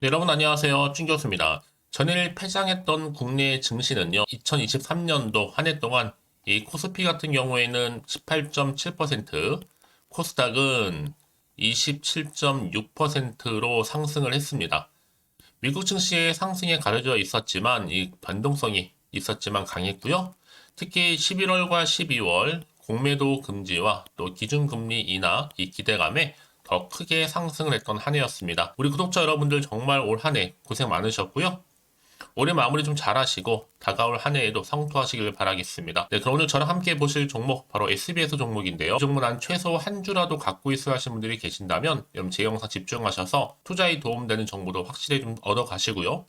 네, 여러분 안녕하세요. 준 교수입니다. 전일 폐장했던 국내 증시는요, 2023년도 한 해 동안 이 코스피 같은 경우에는 18.7%, 코스닥은 27.6%로 상승을 했습니다. 미국 증시의 상승에 가려져 있었지만 이 변동성이 있었지만 강했고요. 특히 11월과 12월 공매도 금지와 또 기준금리 인하 이 기대감에 더 크게 상승을 했던 한 해였습니다. 우리 구독자 여러분들 정말 올 한 해 고생 많으셨고요. 올해 마무리 좀 잘하시고 다가올 한 해에도 성투하시길 바라겠습니다. 네, 그럼 오늘 저랑 함께 보실 종목 바로 SBS 종목인데요. 이 종목은 한 최소 한 주라도 갖고 있어야 하시는 분들이 계신다면 여러분 제 영상 집중하셔서 투자에 도움되는 정보도 확실히 좀 얻어 가시고요.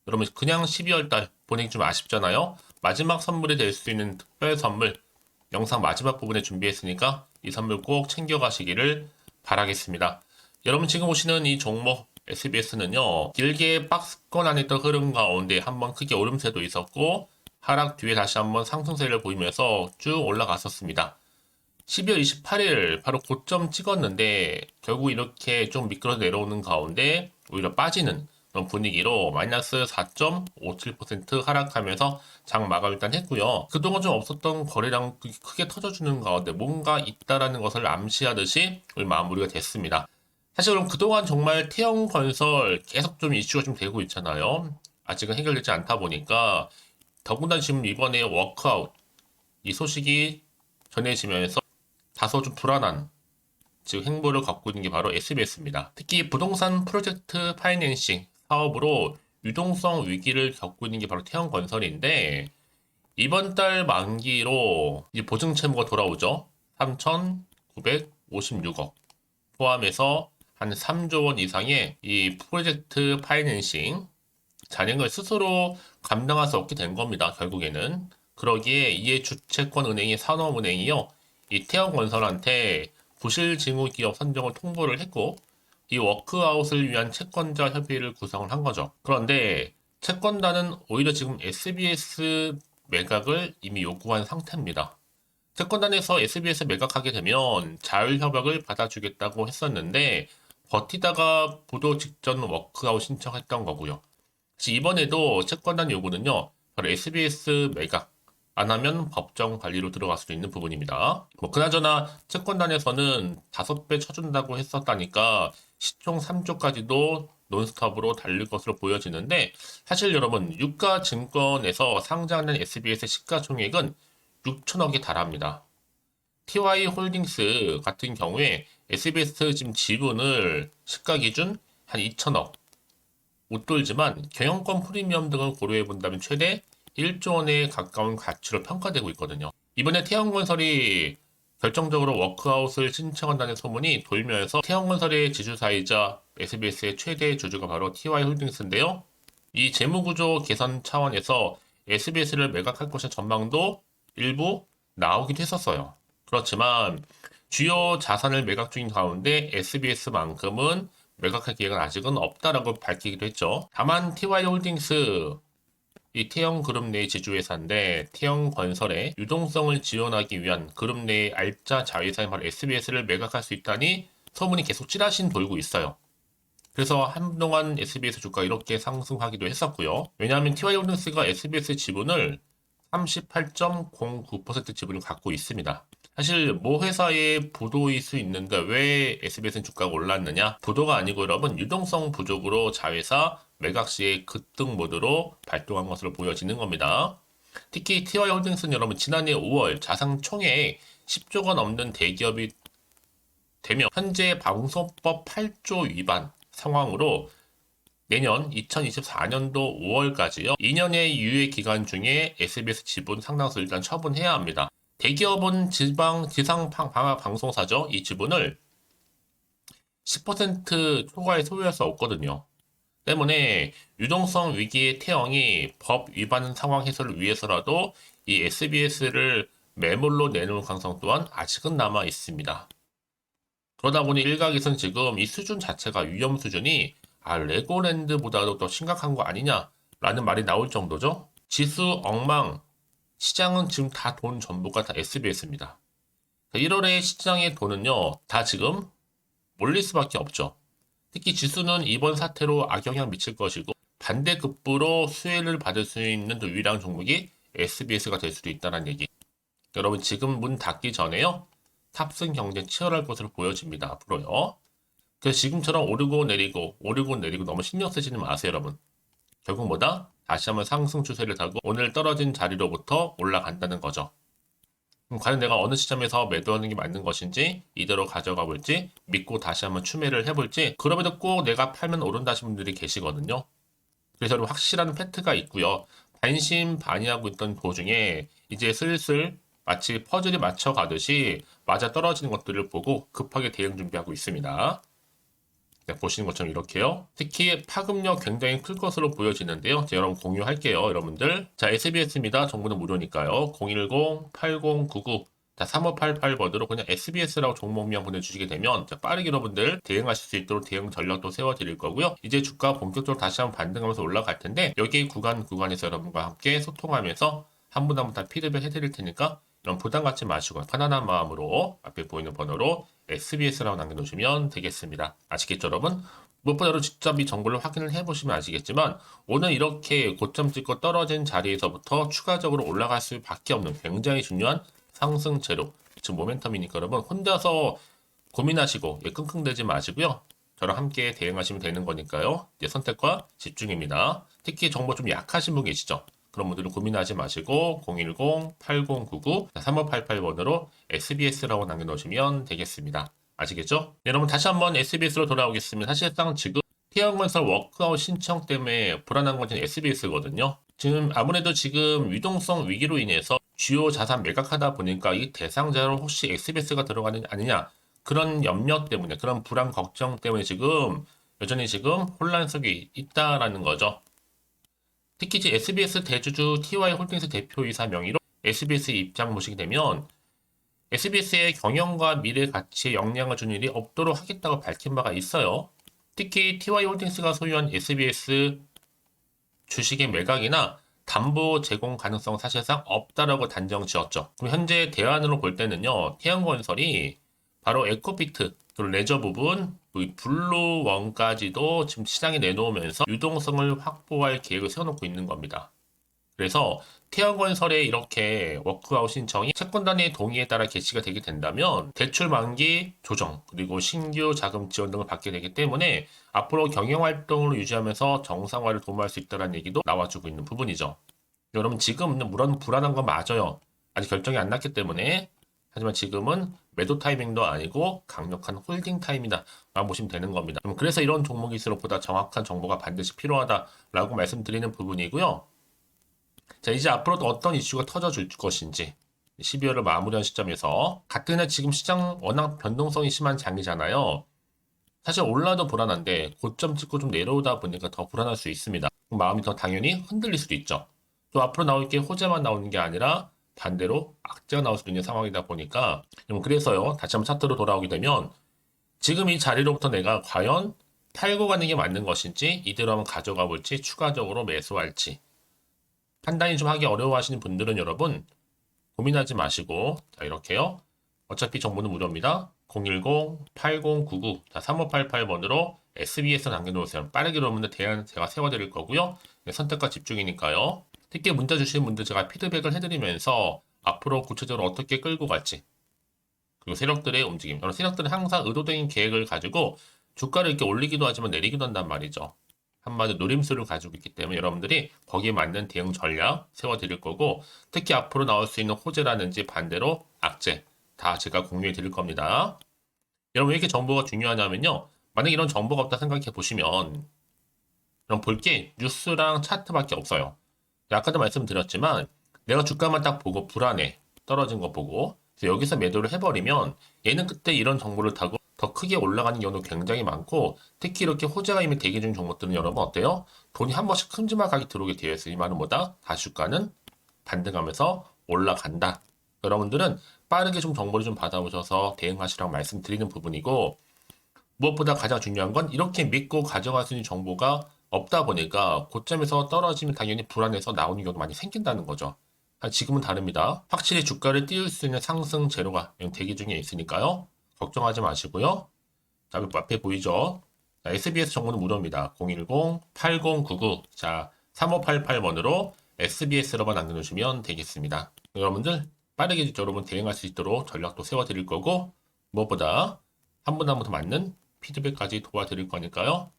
여러분 그냥 12월 달 보내기 좀 아쉽잖아요. 마지막 선물이 될 수 있는 특별 선물 영상 마지막 부분에 준비했으니까 이 선물 꼭 챙겨가시기를 바라겠습니다. 여러분 지금 보시는 이 종목 SBS는요, 길게 박스권 안에 있던 흐름 가운데 한번 크게 오름세도 있었고, 하락 뒤에 다시 한번 상승세를 보이면서 쭉 올라갔었습니다. 12월 28일 바로 고점 찍었는데, 결국 이렇게 좀 미끄러 내려오는 가운데, 오히려 빠지는 그런 분위기로 마이너스 4.57% 하락하면서 장 마감 일단 했고요. 그동안 좀 없었던 거래량 크게 터져주는 가운데 뭔가 있다라는 것을 암시하듯이 오늘 마무리가 됐습니다. 사실 그럼 그동안 정말 태형건설 계속 좀 이슈가 좀 되고 있잖아요. 아직은 해결되지 않다 보니까 더군다나 지금 이번에 워크아웃 이 소식이 전해지면서 다소 좀 불안한 즉 행보를 갖고 있는 게 바로 SBS입니다. 특히 부동산 프로젝트 파이낸싱 사업으로 유동성 위기를 겪고 있는 게 바로 태형건설인데 이번 달 만기로 이제 보증 채무가 돌아오죠. 3,956억 포함해서 한 3조 원 이상의 이 프로젝트 파이낸싱 잔액을 스스로 감당할 수 없게 된 겁니다. 결국에는. 그러기에 이에 주채권 은행이 산업은행이요. 이 태형건설한테 부실징후기업 선정을 통보를 했고 이 워크아웃을 위한 채권자 협의를 구성을 한 거죠. 그런데 채권단은 오히려 지금 SBS 매각을 이미 요구한 상태입니다. 채권단에서 SBS 매각하게 되면 자율협약을 받아주겠다고 했었는데 버티다가 부도 직전 워크아웃 신청했던 거고요. 이번에도 채권단 요구는요, 바로 SBS 매각 안 하면 법정 관리로 들어갈 수도 있는 부분입니다. 뭐 그나저나 채권단에서는 5배 쳐준다고 했었다니까 시총 3조까지도 논스톱으로 달릴 것으로 보여지는데 사실 여러분 유가증권에서 상장된 SBS 시가총액은 6천억에 달합니다. TY 홀딩스 같은 경우에 SBS 지금 지분을 시가 기준 한 2천억 웃돌지만 경영권 프리미엄 등을 고려해 본다면 최대 1조 원에 가까운 가치로 평가되고 있거든요. 이번에 태형건설이 결정적으로 워크아웃을 신청한다는 소문이 돌면서 태형건설의 지주사이자 SBS의 최대 주주가 바로 TY홀딩스인데요. 이 재무구조 개선 차원에서 SBS를 매각할 것의 전망도 일부 나오기도 했었어요. 그렇지만 주요 자산을 매각 중인 가운데 SBS만큼은 매각할 계획은 아직은 없다라고 밝히기도 했죠. 다만 TY홀딩스 이 태형그룹 내 지주회사인데 태형건설의 유동성을 지원하기 위한 그룹 내의 알짜 자회사인 바로 SBS를 매각할 수 있다니 소문이 계속 찌라신 돌고 있어요. 그래서 한동안 SBS 주가 이렇게 상승하기도 했었고요. 왜냐하면 TY홀딩스가 SBS 지분을 38.09% 지분을 갖고 있습니다. 사실 모 회사의 부도일 수 있는데 왜 SBS는 주가가 올랐느냐? 부도가 아니고 여러분 유동성 부족으로 자회사 매각 시에 급등 모드로 발동한 것으로 보여지는 겁니다. 특히 TY홀딩스는 여러분 지난해 5월 자산 총액 10조가 넘는 대기업이 되며 현재 방송법 8조 위반 상황으로 내년 2024년도 5월까지요. 2년의 유예 기간 중에 SBS 지분 상당수 일단 처분해야 합니다. 대기업은 지상 방송사죠. 이 지분을 10% 초과에 소유할 수 없거든요. 때문에 유동성 위기의 태형이 법 위반 상황 해소를 위해서라도 이 SBS를 매물로 내놓을 가능성 또한 아직은 남아 있습니다. 그러다 보니 일각에서는 지금 이 수준 자체가 위험 수준이 레고랜드보다도 더 심각한 거 아니냐라는 말이 나올 정도죠. 지수 엉망, 시장은 지금 다 돈 전부가 다 SBS입니다. 1월에 시장의 돈은요, 다 지금 몰릴 수밖에 없죠. 특히 지수는 이번 사태로 악영향 미칠 것이고 반대급부로 수혜를 받을 수 있는 또 유일한 종목이 SBS가 될 수도 있다는 얘기. 여러분 지금 문 닫기 전에요. 탑승 경쟁 치열할 것으로 보여집니다. 앞으로요. 그래서 지금처럼 오르고 내리고 너무 신경 쓰지는 마세요, 여러분. 결국 뭐다? 다시 한번 상승 추세를 타고 오늘 떨어진 자리로부터 올라간다는 거죠. 그럼 과연 내가 어느 시점에서 매도하는 게 맞는 것인지 이대로 가져가 볼지 믿고 다시 한번 추매를 해볼지 그럼에도 꼭 내가 팔면 오른다 하신 분들이 계시거든요. 그래서 여러분 확실한 팩트가 있고요. 반신반의하고 있던 도중에 이제 슬슬 마치 퍼즐이 맞춰가듯이 맞아 떨어지는 것들을 보고 급하게 대응 준비하고 있습니다. 네, 보시는 것처럼 이렇게요. 특히 파급력 굉장히 클 것으로 보여지는데요. 제가 여러분 공유할게요. 여러분들. 자, SBS입니다. 정보는 무료니까요. 010-8099 자, 3588번으로 그냥 SBS라고 종목명 보내주시게 되면 빠르게 여러분들 대응하실 수 있도록 대응 전략도 세워드릴 거고요. 이제 주가 본격적으로 다시 한번 반등하면서 올라갈 텐데 여기 구간에서 여러분과 함께 소통하면서 한 분 한 분 다 피드백 해드릴 테니까 이런 부담 갖지 마시고 편안한 마음으로 앞에 보이는 번호로 SBS라고 남겨놓으시면 되겠습니다. 아시겠죠, 여러분? 무엇보다 여러분 직접 이 정보를 확인을 해보시면 아시겠지만 오늘 이렇게 고점 찍고 떨어진 자리에서부터 추가적으로 올라갈 수밖에 없는 굉장히 중요한 상승 재료 지금 모멘텀이니까 여러분 혼자서 고민하시고 끙끙대지 마시고요. 저랑 함께 대응하시면 되는 거니까요. 이제 선택과 집중입니다. 특히 정보 좀 약하신 분 계시죠? 그런 분들은 고민하지 마시고 010-8099-3588번으로 SBS라고 남겨놓으시면 되겠습니다. 아시겠죠? 네, 여러분 다시 한번 SBS로 돌아오겠습니다. 사실상 지금 태양건설 워크아웃 신청 때문에 불안한 건 SBS거든요. 지금 아무래도 지금 유동성 위기로 인해서 주요 자산 매각하다 보니까 이 대상자로 혹시 SBS가 들어가는 아니냐 그런 염려 때문에 그런 불안 걱정 때문에 지금 여전히 지금 혼란 속에 있다라는 거죠. 특히 이제 SBS 대주주 TY홀딩스 대표이사 명의로 SBS 입장 모시게 되면 SBS의 경영과 미래 가치에 영향을 주는 일이 없도록 하겠다고 밝힌 바가 있어요. 특히 TY홀딩스가 소유한 SBS 주식의 매각이나 담보 제공 가능성 사실상 없다라고 단정 지었죠. 그럼 현재 대안으로 볼 때는요, 태양건설이 바로 에코피트, 그리고 레저 부분, 블루원까지도 지금 시장에 내놓으면서 유동성을 확보할 계획을 세워놓고 있는 겁니다. 그래서 태양건설의 이렇게 워크아웃 신청이 채권단의 동의에 따라 개시가 되게 된다면 대출 만기 조정 그리고 신규 자금 지원 등을 받게 되기 때문에 앞으로 경영활동을 유지하면서 정상화를 도모할 수 있다는 얘기도 나와주고 있는 부분이죠. 여러분 지금은 물론 불안한 건 맞아요. 아직 결정이 안 났기 때문에 하지만 지금은 매도 타이밍도 아니고 강력한 홀딩 타임이다 라고 보시면 되는 겁니다. 그래서 이런 종목일수록 보다 정확한 정보가 반드시 필요하다라고 말씀드리는 부분이고요. 자, 이제 앞으로도 어떤 이슈가 터져줄 것인지 12월을 마무리한 시점에서 같은 해 지금 시장 워낙 변동성이 심한 장이잖아요. 사실 올라도 불안한데 고점 찍고 좀 내려오다 보니까 더 불안할 수 있습니다. 마음이 더 당연히 흔들릴 수도 있죠. 또 앞으로 나올 게 호재만 나오는 게 아니라 반대로 악재가 나올 수도 있는 상황이다 보니까 그래서요. 다시 한번 차트로 돌아오게 되면 지금 이 자리로부터 내가 과연 팔고 가는 게 맞는 것인지 이대로 한번 가져가 볼지 추가적으로 매수할지 판단이 좀 하기 어려워하시는 분들은 여러분 고민하지 마시고 자 이렇게요. 어차피 정보는 무료입니다. 010-8099 3588번으로 SBS 남겨놓으세요. 빠르게 여러분들 대안 제가 세워드릴 거고요. 네, 선택과 집중이니까요. 특히 문자 주시는 분들 제가 피드백을 해드리면서 앞으로 구체적으로 어떻게 끌고 갈지 그리고 세력들의 움직임. 세력들은 항상 의도적인 계획을 가지고 주가를 이렇게 올리기도 하지만 내리기도 한단 말이죠. 한마디로 노림수를 가지고 있기 때문에 여러분들이 거기에 맞는 대응 전략 세워드릴 거고 특히 앞으로 나올 수 있는 호재라든지 반대로 악재 다 제가 공유해 드릴 겁니다. 여러분 왜 이렇게 정보가 중요하냐면요. 만약에 이런 정보가 없다 생각해 보시면 그럼 볼 게 뉴스랑 차트밖에 없어요. 아까도 말씀드렸지만 내가 주가만 딱 보고 불안해 떨어진 거 보고 그래서 여기서 매도를 해버리면 얘는 그때 이런 정보를 타고 더 크게 올라가는 경우도 굉장히 많고 특히 이렇게 호재가 이미 대기 중인 종목들은 여러분 어때요? 돈이 한 번씩 큼지막하게 들어오게 되어 있어요. 이 말은 뭐다? 다시 주가는 반등하면서 올라간다. 여러분들은 빠르게 좀 정보를 좀 받아오셔서 대응하시라고 말씀드리는 부분이고 무엇보다 가장 중요한 건 이렇게 믿고 가져갈 수 있는 정보가 없다 보니까 고점에서 떨어지면 당연히 불안해서 나오는 경우도 많이 생긴다는 거죠. 지금은 다릅니다. 확실히 주가를 띄울 수 있는 상승 재료가 대기 중에 있으니까요. 걱정하지 마시고요. 자, 앞에 보이죠? SBS 정보는 무료입니다. 010-8099 자 3588번으로 SBS로만 남겨주시면 되겠습니다. 여러분들 빠르게 여러분 대응할 수 있도록 전략도 세워드릴 거고 무엇보다 한 분 한 분 더 맞는 피드백까지 도와드릴 거니까요.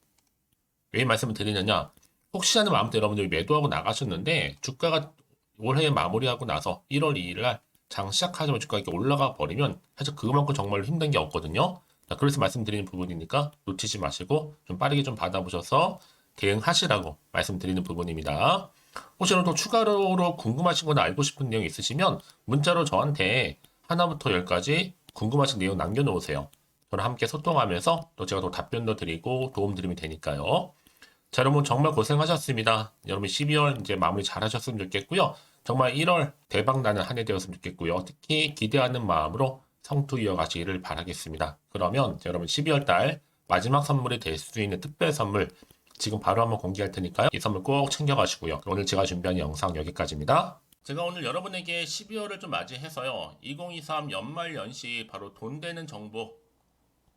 왜 말씀을 드리느냐? 혹시 하는 마음도 여러분들이 매도하고 나가셨는데 주가가 올해 마무리하고 나서 1월 2일 날 장 시작하자마자 주가가 이렇게 올라가 버리면 사실 그만큼 정말로 힘든 게 없거든요. 자, 그래서 말씀드리는 부분이니까 놓치지 마시고 좀 빠르게 좀 받아보셔서 대응하시라고 말씀드리는 부분입니다. 혹시라도 추가로 궁금하신 거나 알고 싶은 내용 있으시면 문자로 저한테 하나부터 열까지 궁금하신 내용 남겨놓으세요. 저랑 함께 소통하면서 또 제가 더 답변도 드리고 도움 드리면 되니까요. 자, 여러분 정말 고생하셨습니다. 여러분 12월 이제 마무리 잘 하셨으면 좋겠고요. 정말 1월 대박 나는 한 해 되었으면 좋겠고요. 특히 기대하는 마음으로 성투 이어가시기를 바라겠습니다. 그러면 여러분 12월 달 마지막 선물이 될 수 있는 특별 선물 지금 바로 한번 공개할 테니까요. 이 선물 꼭 챙겨가시고요. 오늘 제가 준비한 영상 여기까지입니다. 제가 오늘 여러분에게 12월을 좀 맞이해서요. 2023 연말 연시 바로 돈 되는 정보,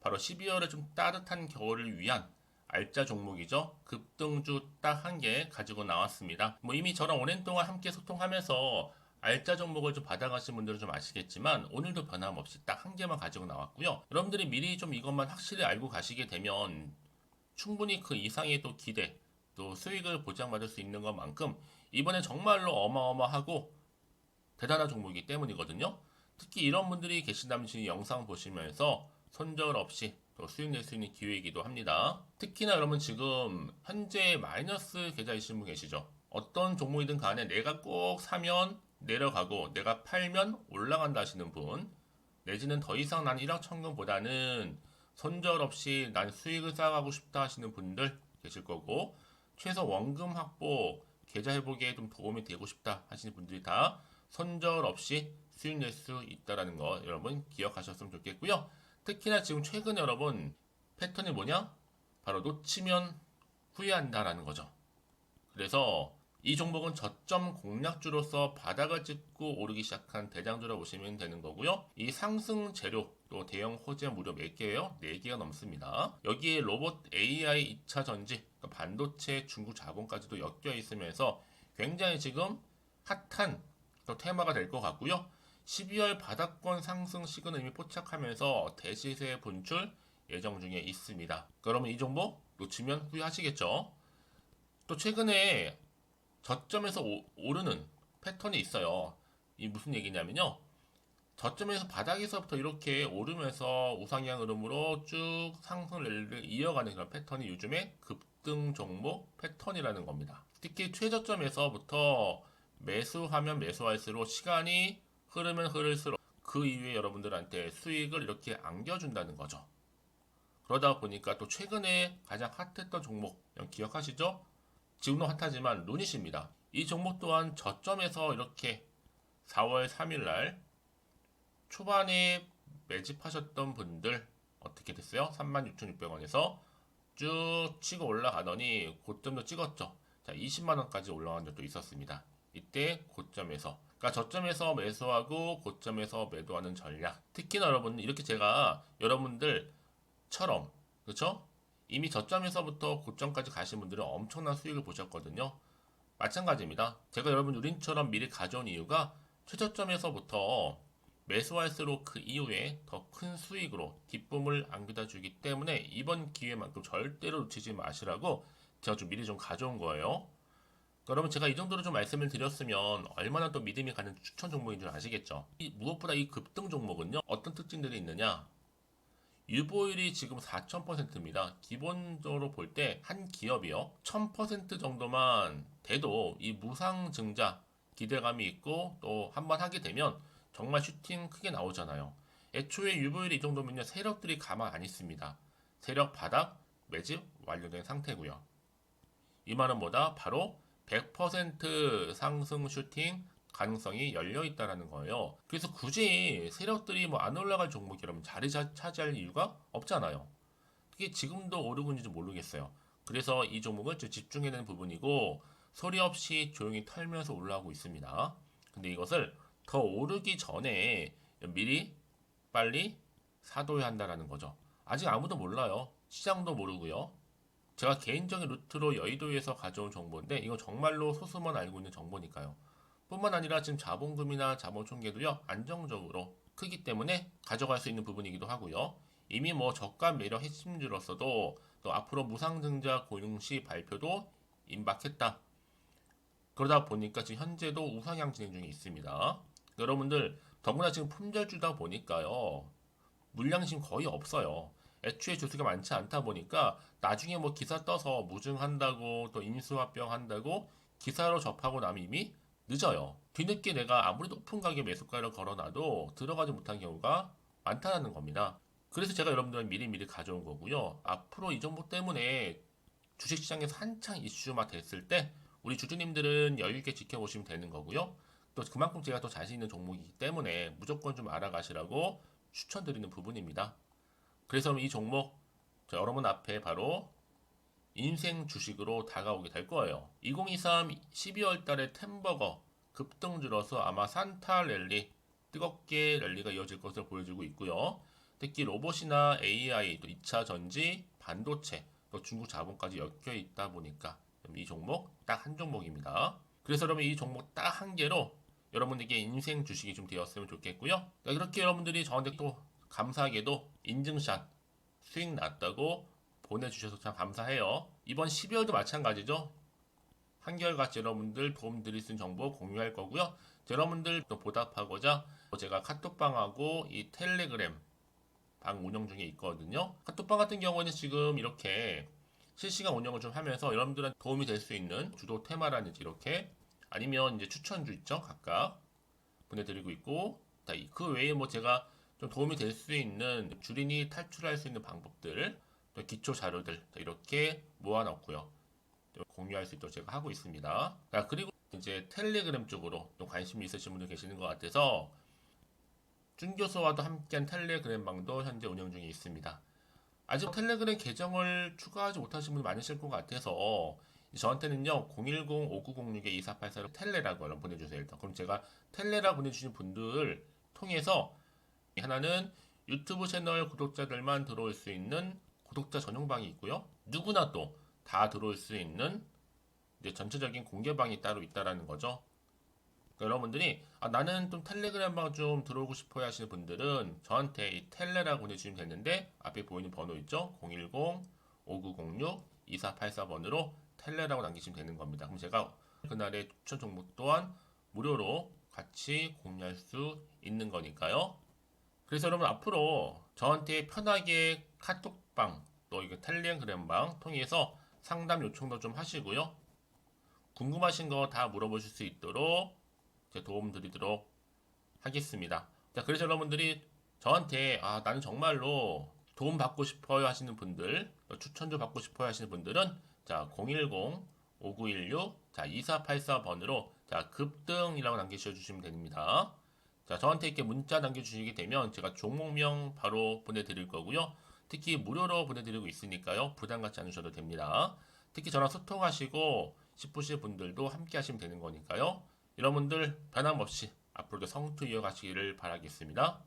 바로 12월에 좀 따뜻한 겨울을 위한 알짜 종목이죠. 급등주 딱 한 개 가지고 나왔습니다. 뭐 이미 저랑 오랜 동안 함께 소통하면서 알짜 종목을 좀 받아가신 분들은 좀 아시겠지만 오늘도 변함없이 딱 한 개만 가지고 나왔고요. 여러분들이 미리 좀 이것만 확실히 알고 가시게 되면 충분히 그 이상의 또 기대, 또 수익을 보장받을 수 있는 것만큼 이번에 정말로 어마어마하고 대단한 종목이기 때문이거든요. 특히 이런 분들이 계신다면 지금 영상 보시면서 손절 없이 또 수익 낼 수 있는 기회이기도 합니다. 특히나 여러분 지금 현재 마이너스 계좌이신 분 계시죠? 어떤 종목이든 간에 내가 꼭 사면 내려가고 내가 팔면 올라간다 하시는 분, 내지는 더 이상 난 일확천금보다는 손절 없이 난 수익을 쌓아가고 싶다 하시는 분들 계실 거고, 최소 원금 확보, 계좌 회복에 좀 도움이 되고 싶다 하시는 분들이 다 손절 없이 수익 낼 수 있다는 거 여러분 기억하셨으면 좋겠고요. 특히나 지금 최근에 여러분 패턴이 뭐냐? 바로 놓치면 후회한다라는 거죠. 그래서 이 종목은 저점 공략주로서 바닥을 찍고 오르기 시작한 대장주라고 보시면 되는 거고요. 이 상승 재료 또 대형 호재 무려 몇 개예요? 4개가 넘습니다. 여기에 로봇 AI 2차 전지, 그러니까 반도체 중국 자본까지도 엮여 있으면서 굉장히 지금 핫한 또 테마가 될 것 같고요. 12월 바닥권 상승 시그널 이미 포착하면서 대시세 분출 예정 중에 있습니다. 그러면 이 종목 놓치면 후회하시겠죠? 또 최근에 저점에서 오르는 패턴이 있어요. 이 무슨 얘기냐면요. 저점에서 바닥에서부터 이렇게 오르면서 우상향 흐름으로 쭉 상승을 이어가는 그런 패턴이 요즘에 급등 종목 패턴이라는 겁니다. 특히 최저점에서부터 매수하면 매수할수록 시간이 흐르면 흐를수록 그 이후에 여러분들한테 수익을 이렇게 안겨준다는 거죠. 그러다 보니까 또 최근에 가장 핫했던 종목 기억하시죠? 지금도 핫하지만 루닛입니다. 이 종목 또한 저점에서 이렇게 4월 3일 날 초반에 매집하셨던 분들 어떻게 됐어요? 36,600원에서 쭉 치고 올라가더니 고점도 찍었죠. 자, 20만 원까지 올라간 적도 있었습니다. 이때 고점에서, 그러니까 저점에서 매수하고 고점에서 매도하는 전략. 특히나 여러분 이렇게 제가 여러분들처럼 그렇죠? 이미 저점에서부터 고점까지 가신 분들은 엄청난 수익을 보셨거든요. 마찬가지입니다. 제가 여러분 우린처럼 미리 가져온 이유가 최저점에서부터 매수할수록 그 이후에 더 큰 수익으로 기쁨을 안겨다 주기 때문에 이번 기회만큼 절대로 놓치지 마시라고 제가 좀 미리 좀 가져온 거예요. 그러면 제가 이 정도로 좀 말씀을 드렸으면 얼마나 또 믿음이 가는 추천 종목인 줄 아시겠죠? 무엇보다 이 급등 종목은요, 어떤 특징들이 있느냐? 유보율이 지금 4000%입니다. 기본적으로 볼 때 한 기업이요. 1000% 정도만 돼도 이 무상증자 기대감이 있고 또 한번 하게 되면 정말 슈팅 크게 나오잖아요. 애초에 유보율이 이 정도면요. 세력들이 가만 안 있습니다. 세력 바닥 매집 완료된 상태고요. 이 말은 뭐다? 바로 100% 상승 슈팅 가능성이 열려 있다라는 거예요. 그래서 굳이 세력들이 뭐 안 올라갈 종목이 여러분 자리 차지할 이유가 없잖아요. 그게 지금도 오르고 있는지 모르겠어요. 그래서 이 종목은 좀 집중해야 되는 부분이고 소리 없이 조용히 털면서 올라오고 있습니다. 근데 이것을 더 오르기 전에 미리 빨리 사둬야 한다라는 거죠. 아직 아무도 몰라요. 시장도 모르고요. 제가 개인적인 루트로 여의도에서 가져온 정보인데 이건 정말로 소수만 알고 있는 정보니까요. 뿐만 아니라 지금 자본금이나 자본총계도요 안정적으로 크기 때문에 가져갈 수 있는 부분이기도 하고요. 이미 뭐 저가 매력 핵심주로서도 또 앞으로 무상증자 고용시 발표도 임박했다. 그러다 보니까 지금 현재도 우상향 진행 중에 있습니다. 여러분들 더구나 지금 품절주다 보니까요. 물량이 지금 거의 없어요. 애초에 주수가 많지 않다 보니까 나중에 뭐 기사 떠서 무증한다고 또 인수합병 한다고 기사로 접하고 나면 이미 늦어요. 뒤늦게 내가 아무리 높은 가격 매수가를 걸어놔도 들어가지 못한 경우가 많다는 겁니다. 그래서 제가 여러분들 미리미리 가져온 거고요. 앞으로 이 정보 때문에 주식시장에서 한창 이슈가 됐을 때 우리 주주님들은 여유있게 지켜보시면 되는 거고요. 또 그만큼 제가 더 자신 있는 종목이기 때문에 무조건 좀 알아가시라고 추천드리는 부분입니다. 그래서 이 종목 여러분 앞에 바로 인생 주식으로 다가오게 될 거예요. 2023 12월 달에 템버거 급등주로서 아마 산타 랠리 뜨겁게 랠리가 이어질 것을 보여주고 있고요. 특히 로봇이나 AI, 또 2차 전지, 반도체, 또 중국 자본까지 엮여 있다 보니까 이 종목 딱 한 종목입니다. 그래서 여러분 이 종목 딱 한 개로 여러분에게 인생 주식이 좀 되었으면 좋겠고요. 그렇게 여러분들이 저한테 또 감사하게도 인증샷 수익 났다고 보내주셔서 참 감사해요. 이번 12월도 마찬가지죠. 한결같이 여러분들 도움 드릴 수 있는 정보 공유할 거고요. 여러분들 또 보답하고자 제가 카톡방하고 이 텔레그램 방 운영 중에 있거든요. 카톡방 같은 경우는 지금 이렇게 실시간 운영을 좀 하면서 여러분들한테 도움이 될 수 있는 주도 테마라든지 이렇게 아니면 이제 추천주 있죠. 각각 보내드리고 있고 그 외에 뭐 제가 좀 도움이 될 수 있는 주린이 탈출할 수 있는 방법들 또 기초 자료들 이렇게 모아놓고요. 공유할 수 있도록 제가 하고 있습니다. 그리고 이제 텔레그램 쪽으로 좀 관심이 있으신 분들 계시는 것 같아서 준교수와도 함께한 텔레그램 방도 현재 운영 중에 있습니다. 아직 텔레그램 계정을 추가하지 못하신 분이 많으실 것 같아서 저한테는요 010-5906-2484로 텔레라고 보내주세요. 일단 그럼 제가 텔레라 보내주신 분들 통해서 하나는 유튜브 채널 구독자들만 들어올 수 있는 구독자 전용방이 있고요. 누구나 또 다 들어올 수 있는 이제 전체적인 공개방이 따로 있다라는 거죠. 그러니까 여러분들이 나는 좀 텔레그램 방 좀 들어오고 싶어야 하시는 분들은 저한테 이 텔레라고 보내주시면 되는데 앞에 보이는 번호 있죠? 010-5906-2484번으로 텔레라고 남기시면 되는 겁니다. 그럼 제가 그날의 추천 종목 또한 무료로 같이 공유할 수 있는 거니까요. 그래서 여러분 앞으로 저한테 편하게 카톡방 또 이거 텔레그램방 통해서 상담 요청도 좀 하시고요. 궁금하신 거 다 물어보실 수 있도록 제가 도움 드리도록 하겠습니다. 자, 그래서 여러분들이 저한테 나는 정말로 도움 받고 싶어요 하시는 분들, 추천도 받고 싶어요 하시는 분들은 자, 010-5916 자, 2484번으로 자, 급등이라고 남기셔 주시면 됩니다. 자, 저한테 이렇게 문자 남겨주시게 되면 제가 종목명 바로 보내드릴 거고요. 특히 무료로 보내드리고 있으니까요. 부담 갖지 않으셔도 됩니다. 특히 저랑 소통하시고 싶으신 분들도 함께 하시면 되는 거니까요. 여러분들 변함없이 앞으로도 성투 이어가시기를 바라겠습니다.